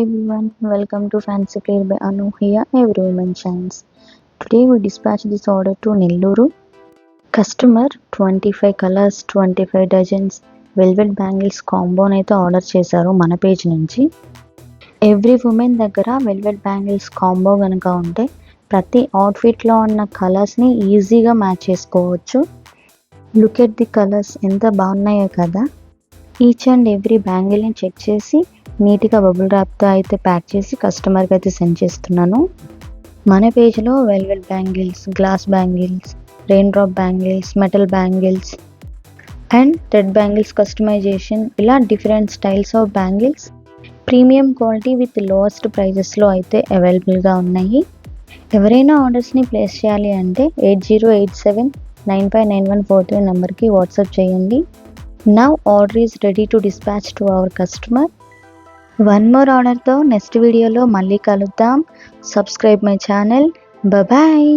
everyone, welcome to Fancy Care by Anu here, every woman shines. Today we dispatch this order to Nelluru. Customer 25 colors, 25 dozens velvet bangles combo అయితే order చేశారు మన page నుంచి. Every women దగ్గర velvet bangles combo కనుక ఉంటే ప్రతి అవుట్ఫిట్లో ఉన్న కలర్స్ని ఈజీగా మ్యాచ్ చేసుకోవచ్చు. లుక్ ఎట్ ది కలర్స్ ఎంత బాగున్నాయో కదా. ఈచ్ అండ్ ఎవ్రీ బ్యాంగిల్ని చెక్ చేసి నీట్గా బబుల్ ర్యాప్తో అయితే ప్యాక్ చేసి కస్టమర్కి అయితే సెండ్ చేస్తున్నాను. మన పేజ్లో velvet bangles, glass bangles, rain drop bangles, metal bangles and thread bangles customisation, ఇలా different styles of bangles premium quality with lowest ప్రైజెస్లో అయితే అవైలబుల్గా ఉన్నాయి. ఎవరైనా ఆర్డర్స్ని ప్లేస్ చేయాలి అంటే 8087959143 నెంబర్కి వాట్సాప్ చేయండి. Now order is ready to dispatch to our customer. One more ఆర్డర్తో నెక్స్ట్ వీడియోలో మళ్ళీ కలుద్దాం. Subscribe my channel. బాయ్.